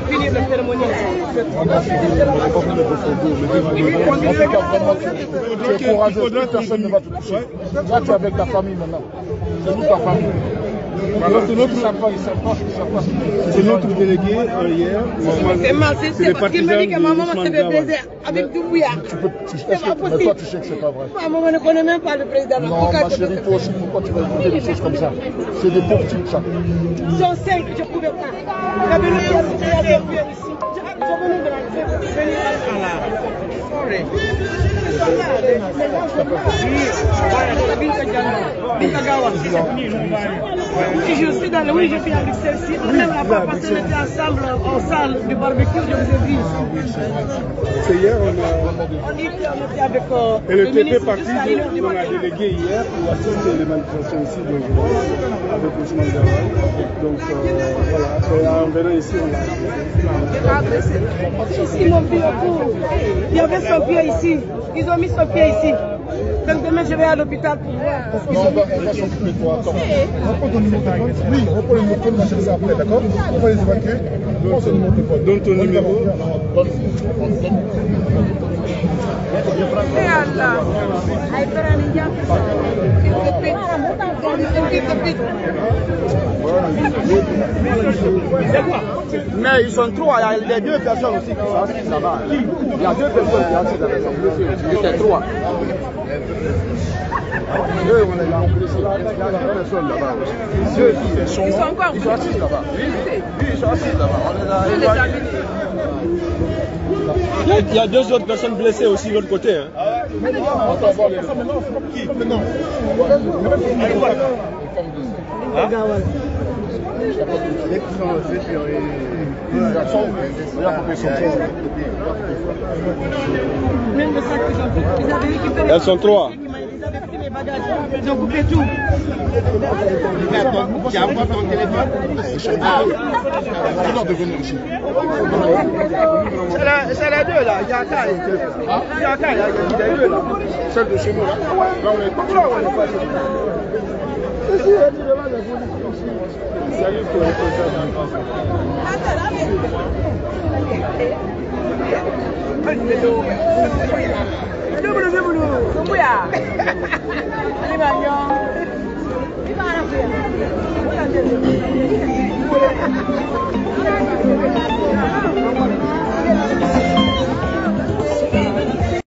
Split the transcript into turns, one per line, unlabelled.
finir la cérémonie.
Tu es courageux, personne ne va te toucher. Là, tu es avec ta famille maintenant. C'est nous ta famille.
C'est notre délégué hier.
C'est mal, c'est parce qu'il m'a dit que ma maman s'est fait baiser avec Doumbouya.
Mais toi, tu sais que c'est pas vrai.
Ma maman ne connaît même pas le président.
Non, ma chérie, toi aussi, pourquoi tu vas écouter des choses comme ça? C'est des pauvres types, ça.
Ils sont 5, je ne pouvais pas. J'avais le cœur ici. Je venais de la venir à la. Sorry. Je suis dans le oui, je suis à Bruxelles. Même là-bas, parce qu'on était ensemble en salle du barbecue, je vous ai vu.
C'est hier,
On était avec
et le TP parti, on a délégué hier pour assister les manifestations ici avec Ousmane Gawal. Donc voilà, après en venant ici, on l'a agressé.
Ici, mon pied au cou. Il y avait son pied ici. Ils ont mis son pied ici. Donc demain, je vais à l'hôpital pour voir.
Non, on va s'occuper de toi. Attends. On peut donner mon téléphone. Oui, on peut le numéro, on va chercher ça après, d'accord? On va les évacuer. On se numéro de téléphone.
Donne ton numéro.
Mais ils sont trois, il y a deux personnes aussi qui sont assises là-bas. Il y a deux personnes qui sont assises là-bas. C'est trois. Eux, on est là, il y a deux personnes là-bas. Ils sont assis là-bas. Oui, ils sont assis là-bas. On est là.
Il y a deux autres personnes blessées aussi de l'autre côté. Hein.
Attends, voir les femmes maintenant, c'est pas qui? Maintenant.
Même le sac qu'ils ont pris, ils avaient récupéré.
Elles sont trois.
Ils avaient pris mes bagages, ils ont coupé tout.
Tu as encore ton téléphone?
De venir ici.
C'est les deux là, il y a Kai. Il y a Kai, il y a les deux là.
Celle de chez nous là. Là, on est pas là, on est pas là.
Salut pour le président.
Allez,